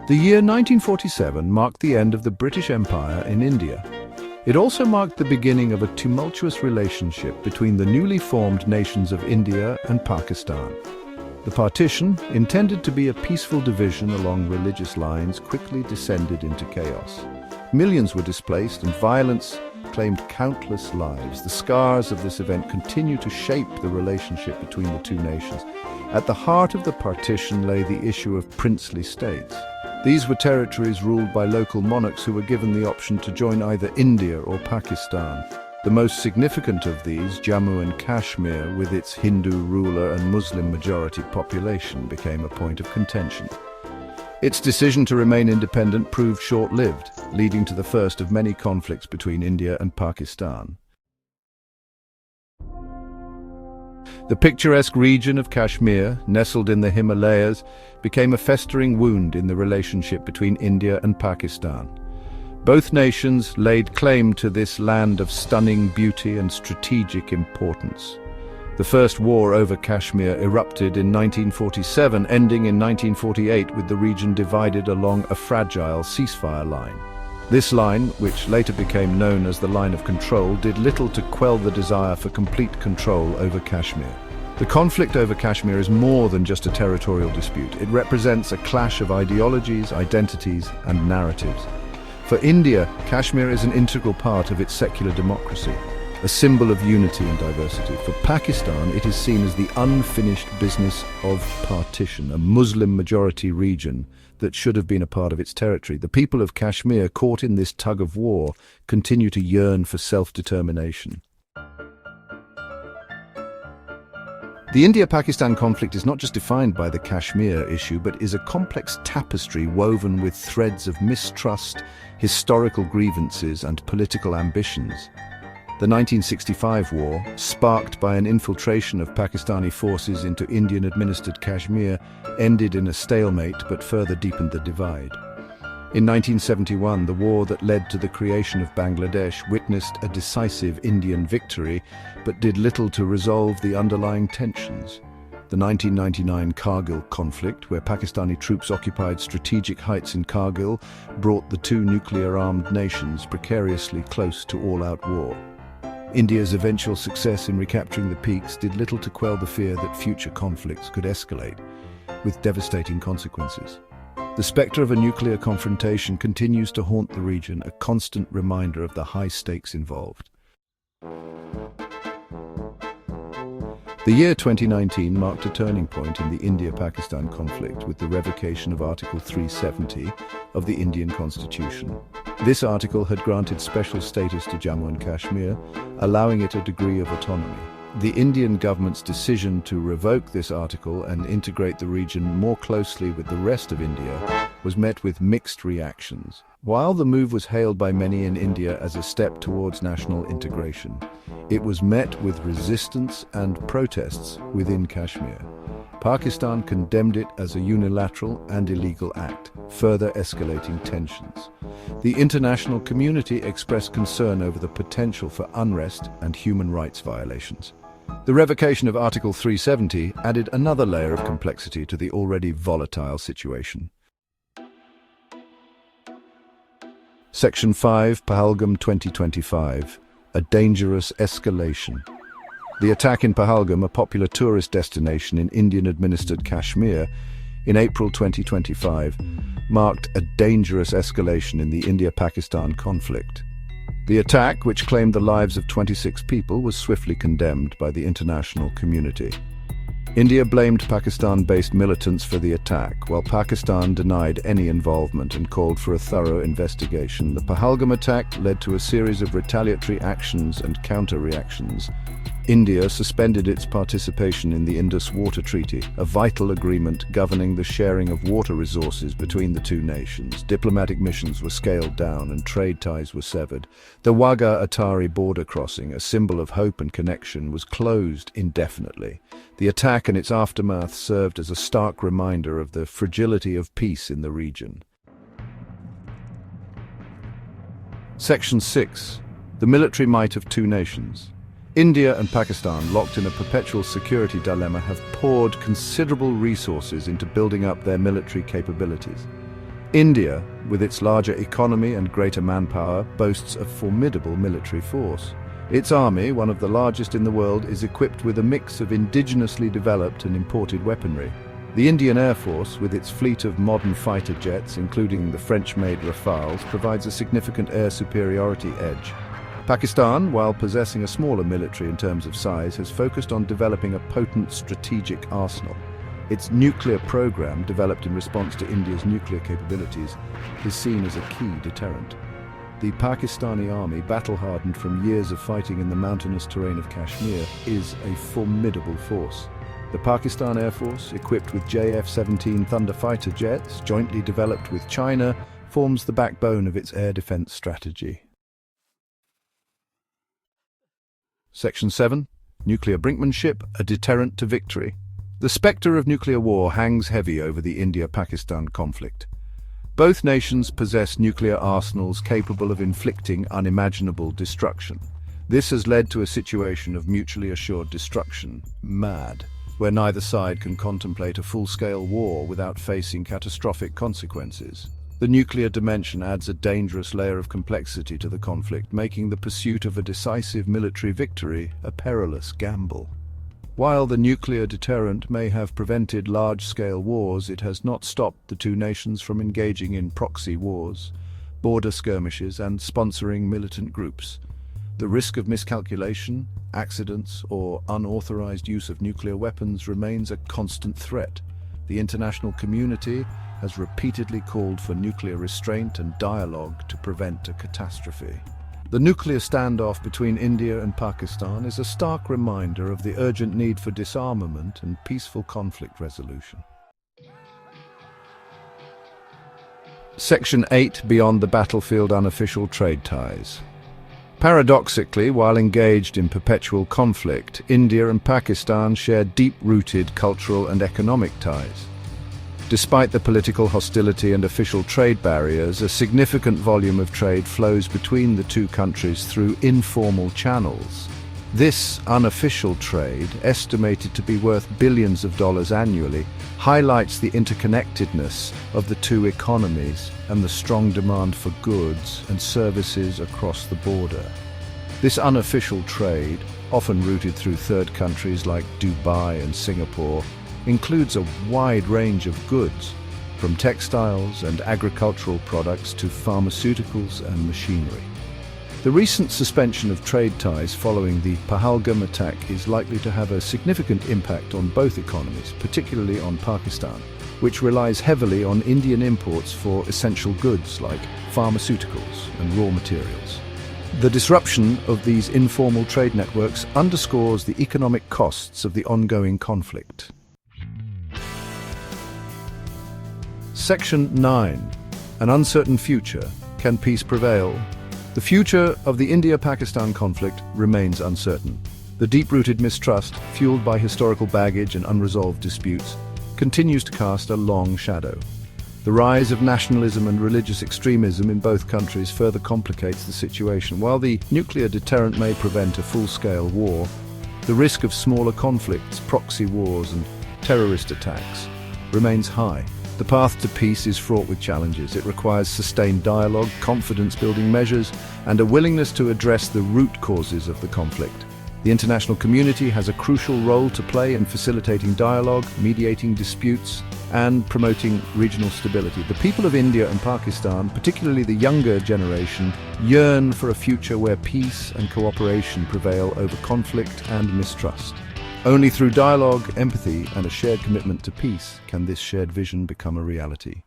The year 1947 marked the end of the British Empire in India. It also marked the beginning of a tumultuous relationship between the newly formed nations of India and Pakistan. The partition, intended to be a peaceful division along religious lines, quickly descended into chaos. Millions were displaced and violence claimed countless lives. The scars of this event continue to shape the relationship between the two nations. At the heart of the partition lay the issue of princely states. These were territories ruled by local monarchs who were given the option to join either India or Pakistan. The most significant of these, Jammu and Kashmir, with its Hindu ruler and Muslim majority population, became a point of contention. Its decision to remain independent proved short-lived, leading to the first of many conflicts between India and Pakistan. The picturesque region of Kashmir, nestled in the Himalayas, became a festering wound in the relationship between India and Pakistan. Both nations laid claim to this land of stunning beauty and strategic importance. The First War over Kashmir erupted in 1947, ending in 1948 with the region divided along a fragile ceasefire line. This line, which later became known as the Line of Control, did little to quell the desire for complete control over Kashmir. The conflict over Kashmir is more than just a territorial dispute. It represents a clash of ideologies, identities, and narratives. For India, Kashmir is an integral part of its secular democracy, a symbol of unity and diversity. For Pakistan, it is seen as the unfinished business of partition, a Muslim-majority region that should have been a part of its territory. The people of Kashmir, caught in this tug of war, continue to yearn for self-determination. The India-Pakistan conflict is not just defined by the Kashmir issue, but is a complex tapestry woven with threads of mistrust, historical grievances, and political ambitions. The 1965 war, sparked by an infiltration of Pakistani forces into Indian-administered Kashmir, ended in a stalemate but further deepened the divide. In 1971, the war that led to the creation of Bangladesh witnessed a decisive Indian victory, but did little to resolve the underlying tensions. The 1999 Kargil conflict, where Pakistani troops occupied strategic heights in Kargil, brought the two nuclear-armed nations precariously close to all-out war. India's eventual success in recapturing the peaks did little to quell the fear that future conflicts could escalate, with devastating consequences. The spectre of a nuclear confrontation continues to haunt the region, a constant reminder of the high stakes involved. The year 2019 marked a turning point in the India-Pakistan conflict with the revocation of Article 370 of the Indian Constitution. This article had granted special status to Jammu and Kashmir, allowing it a degree of autonomy. The Indian government's decision to revoke this article and integrate the region more closely with the rest of India was met with mixed reactions. While the move was hailed by many in India as a step towards national integration, it was met with resistance and protests within Kashmir. Pakistan condemned it as a unilateral and illegal act, further escalating tensions. The international community expressed concern over the potential for unrest and human rights violations. The revocation of Article 370 added another layer of complexity to the already volatile situation. Section 5, Pahalgam 2025, a dangerous escalation. The attack in Pahalgam, a popular tourist destination in Indian-administered Kashmir, in April 2025, marked a dangerous escalation in the India-Pakistan conflict. The attack, which claimed the lives of 26 people, was swiftly condemned by the international community. India blamed Pakistan-based militants for the attack, while Pakistan denied any involvement and called for a thorough investigation. The Pahalgam attack led to a series of retaliatory actions and counter-reactions. India suspended its participation in the Indus Water Treaty, a vital agreement governing the sharing of water resources between the two nations. Diplomatic missions were scaled down and trade ties were severed. The Wagah-Atari border crossing, a symbol of hope and connection, was closed indefinitely. The attack and its aftermath served as a stark reminder of the fragility of peace in the region. Section 6. The military might of two nations. India and Pakistan, locked in a perpetual security dilemma, have poured considerable resources into building up their military capabilities. India, with its larger economy and greater manpower, boasts a formidable military force. Its army, one of the largest in the world, is equipped with a mix of indigenously developed and imported weaponry. The Indian Air Force, with its fleet of modern fighter jets, including the French-made Rafales, provides a significant air superiority edge. Pakistan, while possessing a smaller military in terms of size, has focused on developing a potent strategic arsenal. Its nuclear program, developed in response to India's nuclear capabilities, is seen as a key deterrent. The Pakistani army, battle-hardened from years of fighting in the mountainous terrain of Kashmir, is a formidable force. The Pakistan Air Force, equipped with JF-17 Thunder fighter jets, jointly developed with China, forms the backbone of its air defense strategy. Section 7. Nuclear brinkmanship, a deterrent to victory. The spectre of nuclear war hangs heavy over the India-Pakistan conflict. Both nations possess nuclear arsenals capable of inflicting unimaginable destruction. This has led to a situation of mutually assured destruction, MAD, where neither side can contemplate a full-scale war without facing catastrophic consequences. The nuclear dimension adds a dangerous layer of complexity to the conflict, making the pursuit of a decisive military victory a perilous gamble. While the nuclear deterrent may have prevented large-scale wars, it has not stopped the two nations from engaging in proxy wars, border skirmishes, and sponsoring militant groups. The risk of miscalculation, accidents, or unauthorized use of nuclear weapons remains a constant threat. The international community has repeatedly called for nuclear restraint and dialogue to prevent a catastrophe. The nuclear standoff between India and Pakistan is a stark reminder of the urgent need for disarmament and peaceful conflict resolution. Section 8. Beyond the battlefield, unofficial trade ties. Paradoxically, while engaged in perpetual conflict, India and Pakistan share deep-rooted cultural and economic ties. Despite the political hostility and official trade barriers, a significant volume of trade flows between the two countries through informal channels. This unofficial trade, estimated to be worth billions of dollars annually, highlights the interconnectedness of the two economies and the strong demand for goods and services across the border. This unofficial trade, often routed through third countries like Dubai and Singapore, includes a wide range of goods, from textiles and agricultural products to pharmaceuticals and machinery. The recent suspension of trade ties following the Pahalgam attack is likely to have a significant impact on both economies, particularly on Pakistan, which relies heavily on Indian imports for essential goods like pharmaceuticals and raw materials. The disruption of these informal trade networks underscores the economic costs of the ongoing conflict. Section 9. An uncertain future. Can peace prevail? The future of the India-Pakistan conflict remains uncertain. The deep-rooted mistrust, fueled by historical baggage and unresolved disputes, continues to cast a long shadow. The rise of nationalism and religious extremism in both countries further complicates the situation. While the nuclear deterrent may prevent a full-scale war, the risk of smaller conflicts, proxy wars, and terrorist attacks remains high. The path to peace is fraught with challenges. It requires sustained dialogue, confidence-building measures, and a willingness to address the root causes of the conflict. The international community has a crucial role to play in facilitating dialogue, mediating disputes, and promoting regional stability. The people of India and Pakistan, particularly the younger generation, yearn for a future where peace and cooperation prevail over conflict and mistrust. Only through dialogue, empathy, and a shared commitment to peace can this shared vision become a reality.